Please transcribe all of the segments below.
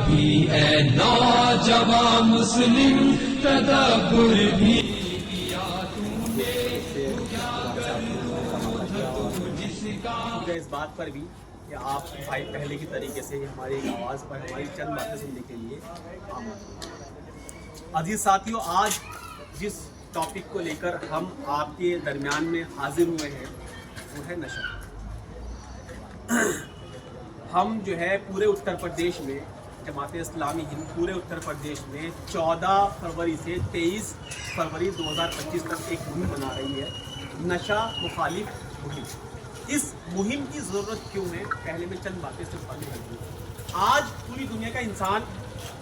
بھی اے نوجوان مسلم تدبر بھی کیا تو نے اس بات پر بھی کہ آپ بھائی پہلے کی طریقے سے ہماری ایک آواز پر ہماری چند باتیں سننے کے لیے آمد ہوئے۔ عزیز ساتھیوں، آج جس ٹاپک کو لے کر ہم آپ کے درمیان میں حاضر ہوئے ہیں وہ ہے نشہ۔ ہم جو ہے پورے اتر پردیش میں جماعت اسلامی ہند پورے اتر پردیش میں 14 فروری سے 23 فروری 2025 تک ایک مہم بنا رہی ہے، نشہ مخالف مہم۔ اس مہم کی ضرورت کیوں ہے، پہلے میں چند باتیں صرف کر دوں۔ آج پوری دنیا کا انسان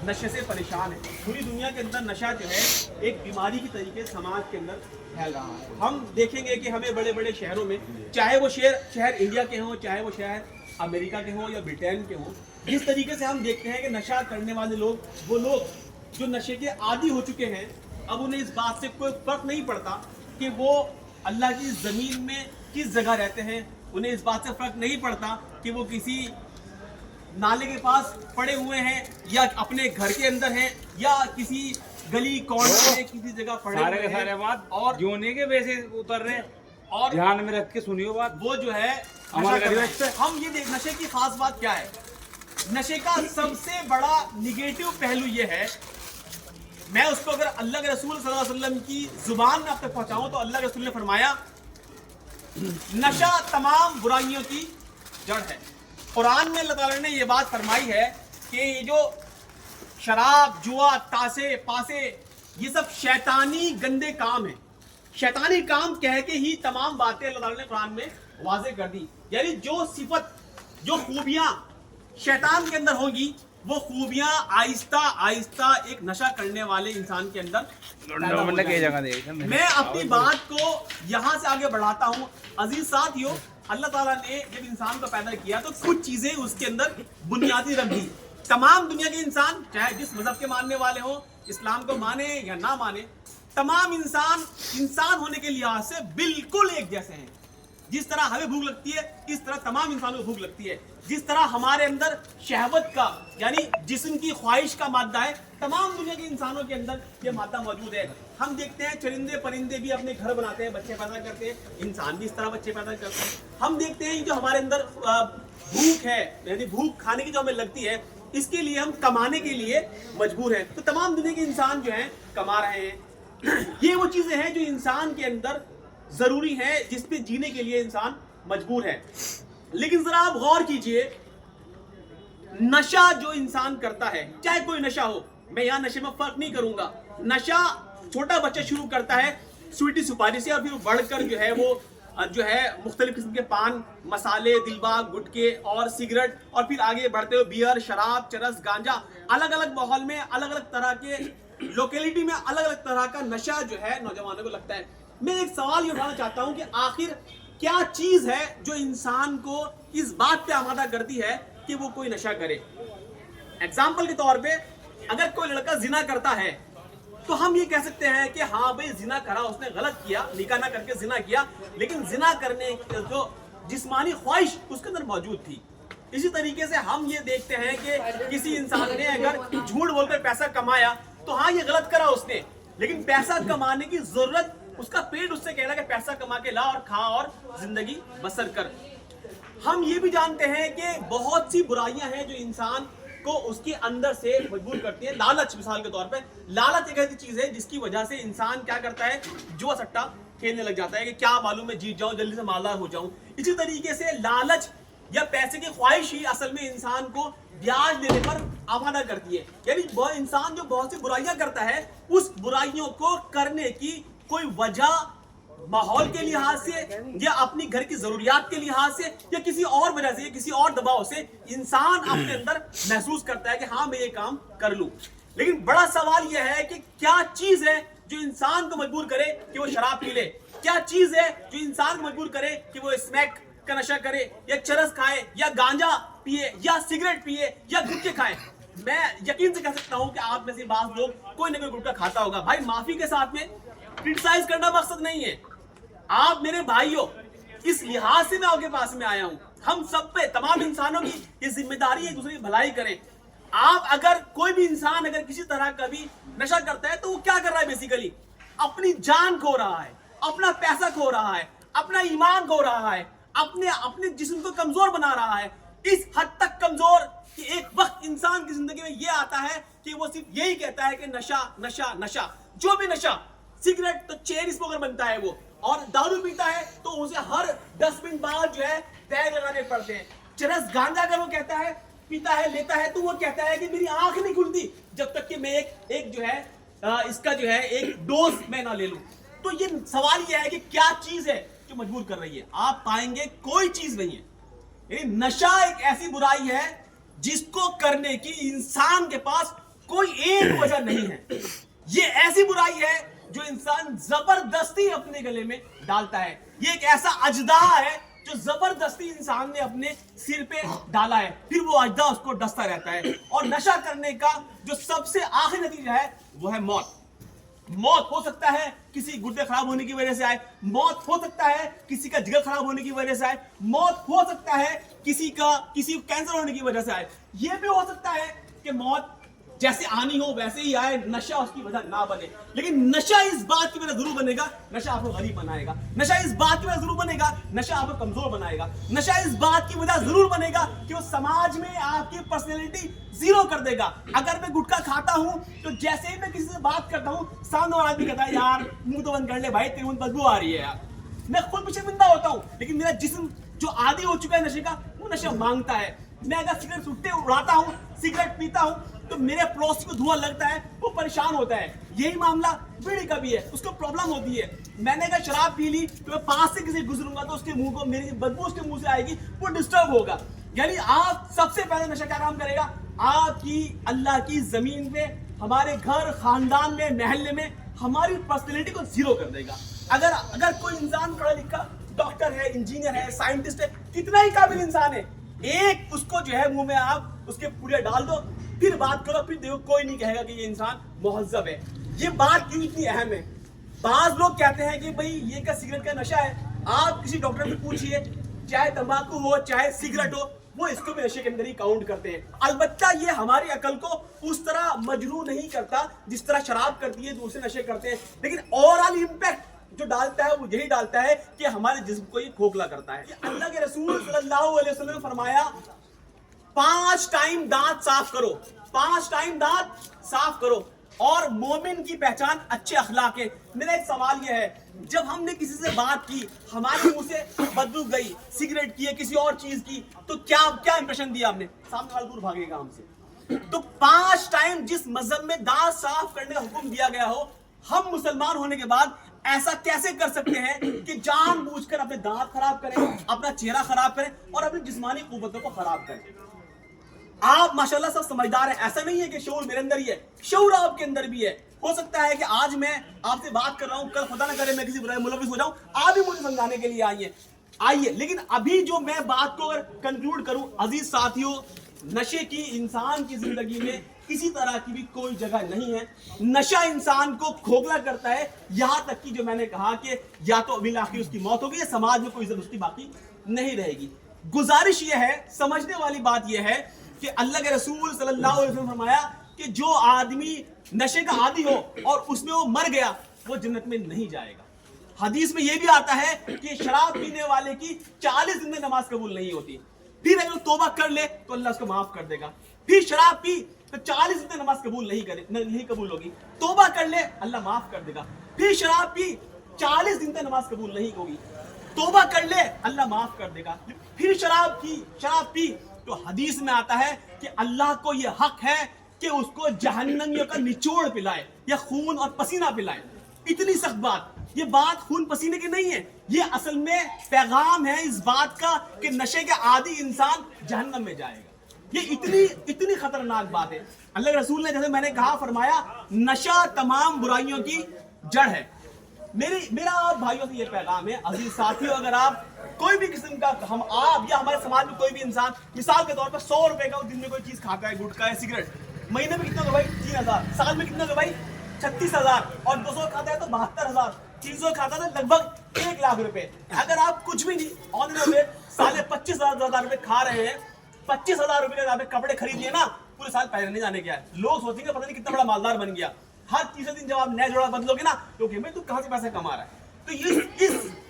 نشے سے پریشان ہے۔ پوری دنیا کے اندر نشہ جو ہے ایک بیماری کی طریقے سے سماج کے اندر پھیل رہا ہے۔ ہم دیکھیں گے کہ ہمیں بڑے بڑے شہروں میں، چاہے وہ شہر انڈیا کے ہوں، چاہے وہ شہر امریکہ کے ہوں یا برطانیہ کے ہوں، جس طریقے سے ہم دیکھتے ہیں کہ نشہ کرنے والے لوگ، وہ لوگ جو نشے کے عادی ہو چکے ہیں، اب انہیں اس بات سے کوئی فرق نہیں پڑتا کہ وہ اللہ کی زمین میں کس جگہ رہتے ہیں، انہیں اس بات سے فرق نہیں پڑتا کہ وہ کسی نالے کے پاس پڑے ہوئے ہیں یا اپنے گھر کے اندر ہیں یا کسی گلی کارنر میں کسی جگہ پڑے ہوئے ہیں۔ سارے بات اور جونے کے ویسے اتر رہے ہیں، اور دھیان میں رکھ کے سنیو بات۔ وہ جو ہے ہم یہ دیکھ، نشے کی خاص بات کیا ہے؟ نشے کا سب سے بڑا نگیٹو پہلو یہ ہے، میں اس کو اگر اللہ کے رسول صلی اللہ علیہ وسلم کی زبان میں آپ تک پہنچاؤں تو اللہ کے رسول نے فرمایا نشہ تمام برائیوں کی جڑ ہے۔ قرآن میں اللہ تعالیٰ نے یہ بات فرمائی ہے کہ یہ جو شراب، جوا، تاشے، پاسے، یہ سب شیطانی گندے کام ہیں۔ شیطانی کام کہہ کے ہی تمام باتیں اللہ تعالیٰ نے قرآن میں واضح کر دی، یعنی جو صفت، جو خوبیاں شیطان کے اندر ہوگی، وہ خوبیاں آہستہ آہستہ ایک نشہ کرنے والے انسان کے اندر پیدا ہو جائیں گی۔ میں اپنی بات کو یہاں سے آگے بڑھاتا ہوں۔ عزیز ساتھیوں، اللہ تعالیٰ نے جب انسان کو پیدا کیا تو کچھ چیزیں اس کے اندر بنیادی رکھ دی۔ تمام دنیا کے انسان، چاہے جس مذہب کے ماننے والے ہوں، اسلام کو مانے یا نہ مانے، تمام انسان ہونے کے لحاظ سے بالکل ایک جیسے ہیں۔ جس طرح ہمیں بھوک لگتی ہے، اس طرح تمام انسانوں کو بھوک لگتی ہے۔ جس طرح ہمارے اندر شہوت کا، یعنی جسم کی خواہش کا مادہ ہے، تمام دنیا کے انسانوں کے اندر یہ مادہ موجود ہے۔ ہم دیکھتے ہیں چرندے پرندے بھی اپنے گھر بناتے ہیں، بچے پیدا کرتے ہیں، انسان بھی اس طرح بچے پیدا کرتے ہیں۔ ہم دیکھتے ہیں جو ہمارے اندر بھوک ہے، یعنی بھوک کھانے کی جو ہمیں لگتی ہے، اس کے لیے ہم کمانے کے لیے مجبور ہیں۔ تو تمام دنیا کے انسان جو ہیں کما رہے ہیں۔ یہ وہ چیزیں ہیں جو انسان کے اندر ضروری ہے، جس پہ جینے کے لیے انسان مجبور ہے۔ لیکن ذرا آپ غور کیجئے، نشہ جو انسان کرتا ہے، چاہے کوئی نشہ ہو، میں یہاں نشے میں فرق نہیں کروں گا، نشہ چھوٹا بچہ شروع کرتا ہے سویٹی سپاری سے، اور پھر بڑھ کر جو ہے وہ مختلف قسم کے پان، مسالے، دلباغ، گٹکے اور سگریٹ، اور پھر آگے بڑھتے ہوئے بیئر، شراب، چرس، گانجا، الگ الگ ماحول میں، الگ الگ طرح کے لوکیلٹی میں الگ الگ طرح کا نشہ جو ہے نوجوانوں کو لگتا ہے۔ میں ایک سوال یہ اٹھانا چاہتا ہوں کہ آخر کیا چیز ہے جو انسان کو اس بات پہ آمادہ کرتی ہے کہ وہ کوئی نشہ کرے؟ ایگزامپل کے طور پہ اگر کوئی لڑکا زنا کرتا ہے تو ہم یہ کہہ سکتے ہیں کہ ہاں بھئی زنا کرا، اس نے غلط کیا، نکاح نہ کر کے زنا کیا، لیکن زنا کرنے جو جسمانی خواہش اس کے اندر موجود تھی۔ اسی طریقے سے ہم یہ دیکھتے ہیں کہ کسی انسان نے اگر جھوٹ بول کر پیسہ کمایا تو ہاں یہ غلط کرا اس نے، لیکن پیسہ کمانے کی ضرورت، اس کا پیٹ اس سے کہہ رہا ہے کہ پیسہ کما کے لا اور کھا اور زندگی بسر کر۔ ہم یہ بھی جانتے ہیں کہ بہت سی برائیاں ہیں جو انسان کو اس کے اندر سے مجبور کرتی ہیں۔ لالچ مثال کے طور پہ، لالچ ایک ایسی چیز ہے جس کی وجہ سے انسان کیا کرتا ہے، جوا سٹا کھیلنے لگ جاتا ہے کہ کیا معلوم میں جیت جاؤں، جلدی سے مالدار ہو جاؤں۔ اسی طریقے سے لالچ یا پیسے کی خواہش ہی اصل میں انسان کو بیاج لینے پر آمادہ کرتی ہے۔ یعنی وہ انسان جو بہت سی برائیاں کرتا ہے، اس برائیوں کو کرنے کی کوئی وجہ ماحول کے لحاظ سے یا اپنی گھر کی ضروریات کے لحاظ سے یا کسی اور وجہ سے، کسی اور دباؤ سے انسان اپنے اندر محسوس کرتا ہے کہ ہاں میں یہ کام کر لوں۔ لیکن بڑا سوال یہ ہے کہ کیا چیز ہے جو انسان کو مجبور کرے کہ وہ شراب پی لے؟ کیا چیز ہے جو انسان کو مجبور کرے کہ وہ اسمیک کا نشہ کرے یا چرس کھائے یا گانجا پیے یا سگریٹ پیے یا گٹکے کھائے؟ میں یقین سے کہہ سکتا ہوں کہ آپ میں سے بعض لوگ کوئی نہ کوئی گٹکا کھاتا ہوگا۔ بھائی معافی کے ساتھ میں کرٹیسائز کرنا مقصد نہیں ہے، آپ میرے بھائیوں، اس لحاظ سے میں آپ کے پاس میں آیا ہوں، ہم سب پہ، تمام انسانوں کی یہ ذمہ داری ہے ایک دوسرے کی بھلائی کریں۔ आप अगर कोई भी इंसान अगर किसी तरह का भी नशा करता है तो वो क्या कर रहा है बेसिकली, अपनी जान खो रहा है, अपना पैसा खो रहा है, अपना ईमान खो रहा है, अपने जिस्म को कमजोर बना रहा है, इस हद तक कमजोर कि एक वक्त इंसान की जिंदगी में ये आता है कि वो सिर्फ यही कहता है कि नशा नशा नशा, जो भी नशा, सिगरेट तो चेन स्मोकर बनता है वो, और दारू पीता है तो उसे हर 10 मिनट बाद जो है टैग लगाने पड़ते हैं। चरस गांजा अगर वो कहता है, पीता है, लेता है, तो वो कहता है कि मेरी आंख नहीं खुलती जब तक कि मैं एक जो है इसका जो है एक डोज मैं ना ले लूं। तो ये सवाल ये है कि क्या चीज है जो मजबूर कर रही है? आप पाएंगे कोई चीज नहीं है। नशा एक ऐसी बुराई है जिसको करने की इंसान के पास कोई एक वजह नहीं है। ये ऐसी बुराई है जो इंसान जबरदस्ती अपने गले में डालता है। ये एक ऐसा अजदाह है जो जबरदस्ती इंसान ने अपने सिर पे डाला है, फिर वो अजदा उसको डसता रहता है। और नशा करने का जो सबसे आखिरी नतीजा है वो है मौत। मौत हो सकता है किसी गुर्दे खराब होने की वजह से आए, मौत हो सकता है किसी का जिगर खराब होने की वजह से आए, मौत हो सकता है किसी को कैंसर होने की वजह से आए। ये भी हो सकता है कि मौत जैसे आनी हो वैसे ही आए, नशा उसकी वजह ना बने। लेकिन नशा इस बात की वजह जरूर बनेगा, नशा आपको गरीब बनाएगा। नशा इस बात की वजह जरूर बनेगा, नशा आपको कमजोर बनाएगा। नशा इस बात की वजह जरूर बनेगा कि वो समाज में आपकी पर्सनैलिटी जीरो कर देगा। अगर मैं गुटखा खाता हूं तो जैसे ही मैं किसी से बात करता हूं, सामने वाला आदमी कहता है यार मुंह तो बंद कर ले भाई, तेरे मुंह बदबू आ रही है यार। मैं खुद भी शर्मिंदा होता हूं, लेकिन मेरा जिस्म जो आदी हो चुका है नशे का, वो नशा मांगता है। मैं अगर सिगरेट सुट्टे उड़ाता हूं, सिगरेट पीता हूं, तो मेरे पड़ोसी को धुआं लगता है, वो परेशान होता है। यही मामला बीड़ी का भी है, उसको प्रॉब्लम होती है। मैंने अगर शराब पी ली तो मैं पास से किसी गुजरूंगा तो उसके मुंह को मेरी बदबू उसके मुंह से आएगी, वो डिस्टर्ब होगा। यानी आप सबसे पहले नशा क्या काम करेगा, आपकी अल्लाह की जमीन पे, हमारे घर, खानदान में, महल्ले में हमारी पर्सनैलिटी को जीरो कर देगा। अगर कोई इंसान पढ़ा लिखा डॉक्टर है, इंजीनियर है, साइंटिस्ट है, कितना ही काबिल इंसान है, एक उसको जो है मुंह में आप उसके पूरे डाल दो, फिर बात करो, फिर देखो कोई नहीं कहेगा कि ये इंसान मुहज्जब है। ये बात क्यों इतनी अहम है? बाज लोग कहते हैं कि भाई ये क्या सिगरेट का नशा है। आप किसी डॉक्टर से पूछिए, चाहे तंबाकू हो चाहे सिगरेट हो, वो इसको भी नशे के अंदर ही काउंट करते हैं। अलबत्ता ये हमारी अकल को उस तरह मजरू नहीं करता जिस तरह शराब करती है, दूसरे नशे करते हैं। लेकिन ओवरऑल इंपैक्ट जो डालता है वो यही डालता है कि हमारे जिस्म को ये खोखला करता है। अल्लाह के रसूल सल्लल्लाहु अलैहि वसल्लम ने फरमाया 5 टाइम दांत साफ करो, 5 टाइम दांत साफ करो, और मोमिन की पहचान अच्छे अखलाक है। मेरा एक सवाल यह है, जब हमने किसी से बात की, हमारे मुंह से बदबू गई, सिगरेट की है, किसी और चीज की, तो क्या इंप्रेशन दिया हमने? सामने वाला दूर भागेगा हमसे। तो 5 टाइम जिस मजहब में दांत साफ करने का हुक्म दिया गया हो, हम मुसलमान होने के बाद ऐसा कैसे कर सकते हैं कि जानबूझकर अपने दांत खराब करें, अपना चेहरा खराब करें और अपनी जिस्मानी कुव्वतों को खराब करें? आप माशाल्लाह सब समझदार हैं, ऐसा नहीं है कि शऊर मेरे अंदर ही है, शऊर आपके अंदर भी है। हो सकता है कि आज मैं आपसे बात कर रहा हूं, कल खुदा ना करे मैं किसी बुराई में मुलविस हो जाऊं, आप भी मुझे समझाने के लिए आइए। लेकिन अभी जो मैं बात को अगर कंक्लूड करूं, अजीज साथियों, नशे की इंसान की जिंदगी में किसी तरह की भी कोई जगह नहीं है। नशा इंसान को खोखला करता है, यहां तक कि जो मैंने कहा कि या तो अभी आखिर उसकी मौत होगी या समाज में कोई इज्जत उसकी बाकी नहीं रहेगी। गुजारिश ये है, समझने वाली बात यह है कि अल्लाह के रसूल सल्लल्लाहु अलैहि वसल्लम ने फरमाया कि जो आदमी नशे का आदी हो और उसमें वो मर गया, वो जन्नत में नहीं जाएगा। हदीस में यह भी आता है कि शराब पीने वाले की 40 दिन में नमाज कबूल नहीं होती, फिर अगर तौबा कर ले तो अल्लाह उसको माफ कर देगा। फिर शराब पी तो 40 दिन में नमाज कबूल नहीं कबूल होगी, तौबा कर ले अल्लाह माफ कर देगा। फिर शराब पी, 40 दिन तक नमाज कबूल नहीं होगी, तौबा कर ले अल्लाह माफ कर देगा। फिर शराब पी तो हदीस में आता है कि अल्लाह को यह हक है कि उसको जहन्नमियों का निचोड़ पिलाए या खून और पसीना पिलाए। इतनी सख्त बात, ये बात खून पसीने की नहीं है, ये असल में पैगाम है इस बात का कि नशे के आदी इंसान जहन्नम में जाएगा। ये इतनी खतरनाक बात है। अल्लाह के रसूल ने, जैसे मैंने कहा, फरमाया नशा तमाम बुराइयों की जड़ है। मेरा आप भाइयों से ये पैगाम है, अजीज साथियों, अगर आप कोई भी किस्म का, आप या हमारे समाज में कोई भी इंसान मिसाल के तौर पर 100 रुपए का दिन में कोई चीज खाता है, गुटखा है, सिगरेट, महीने में कितना होगा भाई? 3000, साल में कितना होगा भाई? 36,000, और 200 खाता है तो 72,000, 300 खाता है तो लगभग 1 लाख रुपए। अगर आप कुछ भी नहीं ऑन साले 25,000 रुपए खा रहे हैं, 25,000 रुपए के कपड़े खरीद लिए ना, पूरे साल पैर नहीं जाने क्या है। लोग सोचेंगे पता नहीं कितना बड़ा मालदार बन गया। हर तीसरे दिन जब आप नया जोड़ा बदलोगे ना, क्योंकि मैं तू कहां से पैसा कमा रहा है। तो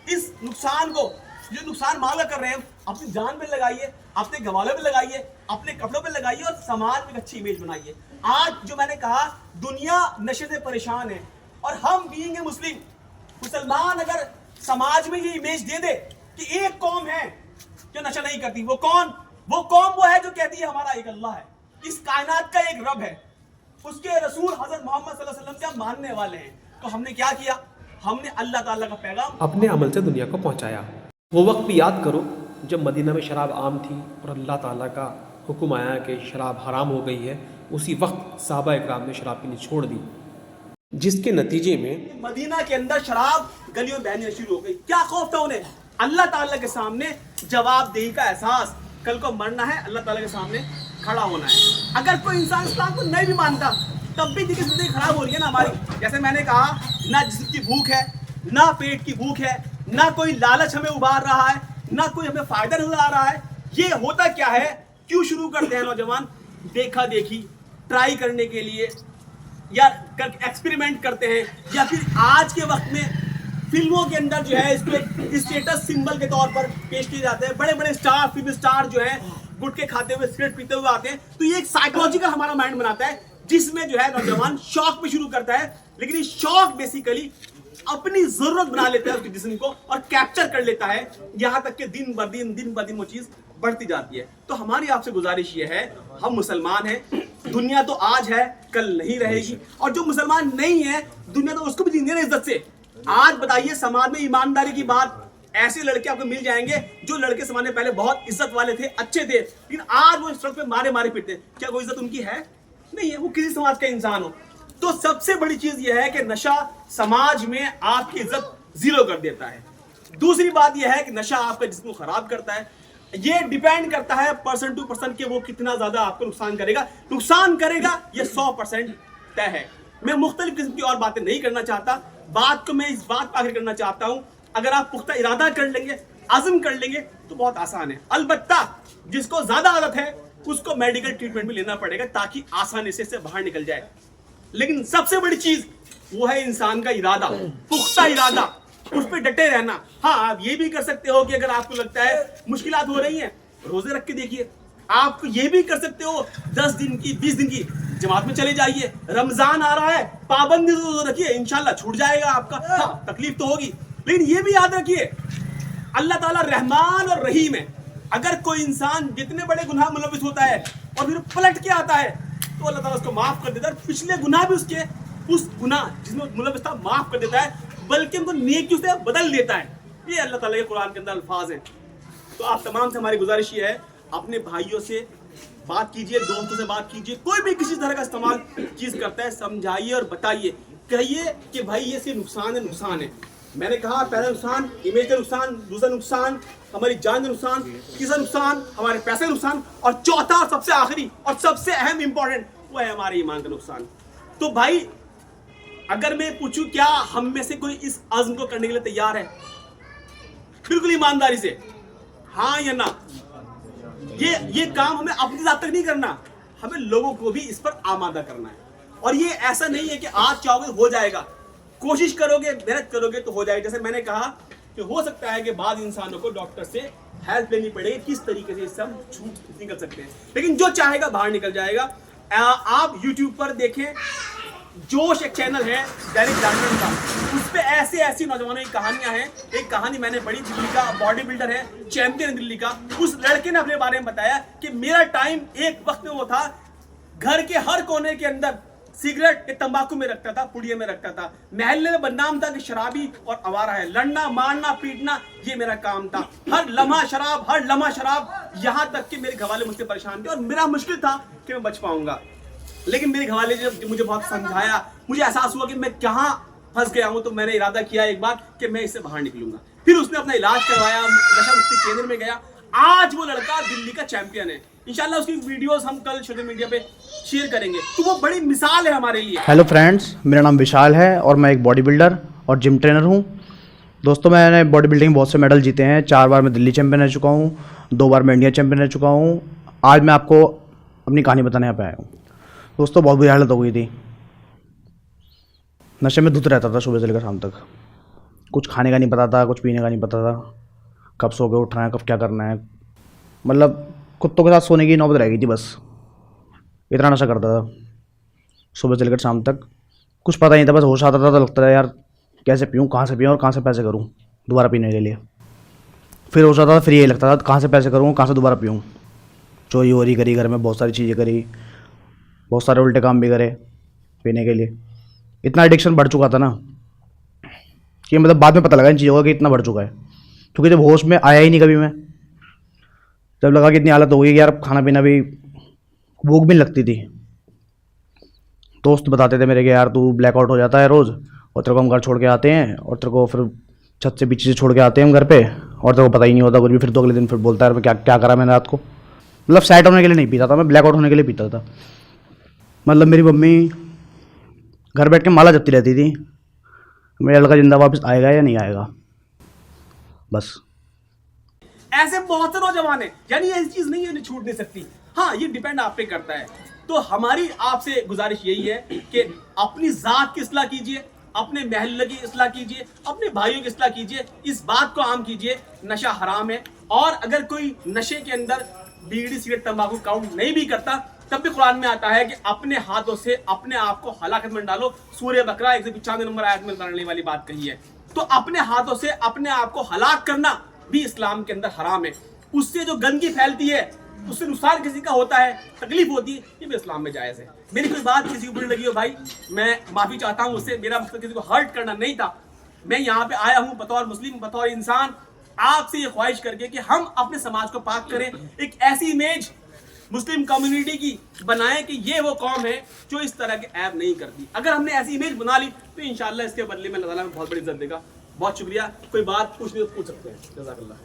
इस नुकसान को, जो नुकसान मांगा कर रहे हैं, अपनी जान पे लगाइए, अपने गवालों पे लगाइए, अपने कपड़ों पे लगाइए और समाज में अच्छी इमेज बनाइए। आज जो मैंने कहा, दुनिया नशे से परेशान है और हम बीइंग ए मुसलमान अगर समाज में ये इमेज दे दे कि एक कौम है जो नशा नहीं करती, वो कौन? वो कौम वो है जो कहती है हमारा एक अल्लाह है, इस कायनात का एक रब है, उसके रसूल हजरत मोहम्मद सल्लल्लाहु अलैहि वसल्लम का मानने वाले हैं। तो हमने क्या किया? हमने अल्लाह ताला का पैगाम अपने अमल से दुनिया को पहुंचाया। वो वक्त भी याद करो जब मदीना में शराब आम थी और अल्लाह ताला का हुक्म आया कि शराब हराम हो गई है। उसी वक्त सहाबा इकराम ने शराब पीनी छोड़ दी, जिसके नतीजे में मदीना के अंदर शराब गलियों में बहनी शुरू हो गई। क्या खौफ था उन्हें? अल्लाह ताला के सामने जवाबदेही का एहसास, कल को मरना है, अल्लाह ताला के सामने खड़ा होना है। अगर कोई इंसान इस्लाम को नहीं भी मानता तब भी देखिए जिंदगी खराब हो रही है ना हमारी। जैसे मैंने कहा, ना जिस्म की भूख है, ना पेट की भूख है, ना कोई लालच हमें उबार रहा है, ना कोई हमें फायदा नजर आ रहा है। ये होता क्या है? क्यों शुरू करते हैं नौजवान? देखा देखी, ट्राई करने के लिए, या एक्सपेरिमेंट करते हैं, या फिर आज के वक्त में फिल्मों के अंदर जो है इसको एक स्टेटस सिंबल के तौर पर पेश किए जाते हैं। बड़े बड़े स्टार, फिल्म स्टार जो है गुटखे खाते हुए, सिगरेट पीते हुए आते हैं। तो ये एक साइकोलॉजिकल हमारा माइंड बनाता है, जिसमें जो है नौजवान शौक में शुरू करता है, लेकिन ये शौक बेसिकली अपनी जरूरत बना लेता है उसके जिस्म को और कैप्चर कर लेता है, यहाँ तक कि दिन ब दिन वो चीज बढ़ती जाती है। तो हमारी आपसे गुजारिश ये है, हम मुसलमान हैं, दुनिया तो आज है, कल नहीं रहेगी, और जो मुसलमान नहीं है दुनिया तो उसको भी जीने देना इज्जत से। आज बताइए, समाज में ईमानदारी की बात, ऐसे लड़के आपको मिल जाएंगे जो लड़के समाज में पहले बहुत इज्जत वाले थे, अच्छे थे, लेकिन आज वो सड़क पे मारे मारे फिरते हैं। क्या कोई इज्जत उनकी है? नहीं है, वो किसी समाज का इंसान हो। तो सबसे बड़ी चीज यह है कि नशा समाज में आपकी इज्जत जीरो कर देता है। दूसरी बात यह है कि नशा आपका जिस्म को खराब करता है। ये डिपेंड करता है पर्सन टू पर्सन के वो कितना ज्यादा आपको नुकसान करेगा। नुकसान करेगा ये 100% तय है। मैं मुख्तलिफ किस्म की और बातें नहीं करना चाहता। बात को मैं इस बात पर आखिर करना चाहता हूं, अगर आप पुख्ता इरादा कर लेंगे, आज़म कर लेंगे तो बहुत आसान है। अलबत्ता जिसको ज्यादा आदत है उसको मेडिकल ट्रीटमेंट भी लेना पड़ेगा ताकि आसानी से इससे बाहर निकल जाए। लेकिन सबसे बड़ी चीज वो है इंसान का इरादा, पुख्ता इरादा, उस पर डटे रहना। हाँ, आप ये भी कर सकते हो कि अगर आपको लगता है मुश्किलात हो रही हैं, रोजे रख के देखिए। आप ये भी कर सकते हो 10 दिन की, 20 दिन की जमात में चले जाइए। रमजान आ रहा है, पाबंदी तो रखिए, इंशाल्लाह छूट जाएगा आपका। हाँ, तकलीफ तो होगी, लेकिन ये भी याद रखिए अल्लाह ताला रहमान और रहीम है। अगर कोई इंसान जितने बड़े गुनाह मुलविस होता है और फिर पलट के आता है तो अल्लाह ताला उसको माफ कर देता है। पिछले गुनाह भी उसके उस गुनाह जिसमें मुलविस था माफ कर देता है, बल्कि उनको नेकी से बदल देता है। ये अल्लाह ताला के कुरान के अंदर अल्फाज हैं। तो आप तमाम से हमारी गुजारिश ये है, अपने भाइयों से बात कीजिए, दोस्तों से बात कीजिए, कोई भी किसी तरह का इस्तेमाल चीज करता है समझाइए और बताइए, कहिए कि भाई ये सिर्फ नुकसान है। मैंने कहा पहला नुकसान इमेज का नुकसान, दूसरा नुकसान हमारी जान का नुकसान, तीसरा नुकसान हमारे पैसे का नुकसान, और चौथा और सबसे आखिरी और सबसे अहम इंपॉर्टेंट वो है हमारे ईमान का नुकसान। तो भाई अगर मैं पूछूं क्या हम में से कोई इस अज़्म को करने के लिए तैयार है? बिल्कुल ईमानदारी से हाँ या ना। ये काम हमें अपनी जात तक नहीं करना, हमें लोगों को भी इस पर आमादा करना है। और ये ऐसा नहीं है कि आज चाहोगे हो जाएगा, कोशिश करोगे, मेहनत करोगे तो हो जाएगा। जैसे मैंने कहा कि हो सकता है कि बाद इंसानों को डॉक्टर से हेल्प लेनी पड़ेगी, किस तरीके से इससे हम छूट निकल सकते हैं, लेकिन जो चाहेगा बाहर निकल जाएगा। आप YouTube पर देखें, जोश एक चैनल है दैनिक जागरण का, उस पे ऐसी नौजवानों की कहानियां हैं। एक कहानी मैंने पढ़ी, दिल्ली का बॉडी बिल्डर है, चैंपियन दिल्ली का, उस लड़के ने अपने बारे में बताया कि मेरा टाइम एक वक्त में वो था घर के हर कोने के अंदर सिगरेट के तंबाकू में रखता था, पुड़िया में रखता था, महल्ले में बदनाम था कि शराबी और आवारा है, लड़ना मारना पीटना ये मेरा काम था, हर लम्हा शराब, यहाँ तक कि मेरे घरवाले मुझसे परेशान थे और मेरा मुश्किल था कि मैं बच पाऊंगा। लेकिन मेरे घरवाले जब मुझे बहुत समझाया, मुझे एहसास हुआ कि मैं कहाँ फंस गया हूँ, तो मैंने इरादा किया एक बार कि मैं इससे बाहर निकलूंगा। फिर उसने अपना इलाज करवाया, नशा मुक्ति केंद्र में गया, आज वो लड़का दिल्ली का चैंपियन है। इंशाल्लाह उसकी वीडियोस हम कल सोशल मीडिया पे शेयर करेंगे, तो वो बड़ी मिसाल है हमारे लिए। हेलो फ्रेंड्स, मेरा नाम विशाल है और मैं एक बॉडी बिल्डर और जिम ट्रेनर हूँ। दोस्तों, मैंने बॉडी बिल्डिंग बहुत से मेडल जीते हैं। 4 बार मैं दिल्ली चैंपियन रह चुका हूँ, 2 बार मैं इंडिया चैंपियन रह चुका हूँ। आज मैं आपको अपनी कहानी बताने यहाँ पे आया हूँ। दोस्तों बहुत बुरी हालत हो गई थी, नशे में धुत रहता था सुबह से लेकर शाम तक, कुछ खाने का नहीं पता था, कुछ पीने का नहीं पता था, कब सो के उठना है, कब क्या करना है, मतलब कुत्तों के साथ सोने की नौबत रह गई थी बस, इतना नशा करता था सुबह से लेकर शाम तक। कुछ पता नहीं था, बस होश आता था तो लगता था यार कैसे पीऊँ, कहाँ से पीऊँ और कहाँ से पैसे करूँ दोबारा पीने के लिए। फिर होश आता था, फिर यही लगता था कहाँ से पैसे करूँ, कहाँ से दोबारा पीऊँ। चोरी वोरी करी, घर में बहुत सारी चीज़ें करी, बहुत सारे उल्टे काम भी करे पीने के लिए। इतना एडिक्शन बढ़ चुका था ना कि मतलब बाद में पता लगा इन चीज़ों का कि इतना बढ़ चुका है, क्योंकि जब होश में आया ही नहीं कभी मैं, जब लगा कि इतनी हालत हो गई कि यार खाना पीना भी, भूख भी नहीं लगती थी। दोस्त बताते थे मेरे कि यार तू ब्लैक आउट हो जाता है रोज़, और तेरे को हम घर छोड़ के आते हैं, और तेरे को फिर छत से पीछे से छोड़ के आते हैं हम घर पे, और तेरे को पता ही नहीं होता कुछ भी। फिर तो अगले दिन फिर बोलता है मैं क्या क्या करा मैंने रात को। मतलब सैट होने के लिए नहीं पीता था मैं, ब्लैक आउट होने के लिए पीता था। मतलब मेरी मम्मी घर बैठ के माला जपती रहती थी, मेरा लड़का जिंदा वापस आएगा या नहीं आएगा, बस। ऐसे बहुत से नौजवान हैं, यानी ऐसी चीज नहीं है जो छूट नहीं सकती। हाँ, ये डिपेंड आप पे करता है। तो हमारी आपसे गुजारिश यही है कि अपनी जात की इस्लाह कीजिए, अपने महल्ले की इस्लाह कीजिए, अपने भाइयों की इस्लाह कीजिए, इस बात को आम कीजिए नशा हराम है। और अगर कोई नशे के अंदर बीड़ी सिगरेट तंबाकू काउंट नहीं भी करता, तब भी कुरान में आता है कि अपने हाथों से अपने आप को हलाकत में डालो। सूरह बकरा 195 नंबर आयत में बताने वाली बात कही है। तो अपने हाथों से अपने आप को हलाक करना भी इस्लाम के अंदर हराम है। उससे जो गंदगी फैलती है, उससे नुकसान किसी का होता है, तकलीफ होती है, ये भी इस्लाम में जायज़ है। मेरी कोई बात किसी को बुरी लगी हो भाई, मैं माफ़ी चाहता हूँ उससे। मेरा मकसद किसी को हर्ट करना नहीं था। मैं यहाँ पे आया हूँ बतौर मुस्लिम, बतौर इंसान, आपसे ये ख्वाहिश करके कि हम अपने समाज को पाक करें, एक ऐसी इमेज मुस्लिम कम्युनिटी की बनाएं कि ये वो कौम है जो इस तरह के ऐप नहीं करती। अगर हमने ऐसी इमेज बना ली तो इंशाल्लाह इसके बदले में अल्लाह ताला हमें बहुत बड़ी इज्जत देगा। बहुत शुक्रिया। कोई बात पूछनी तो पूछ सकते हैं। जज़ाकल्लाह।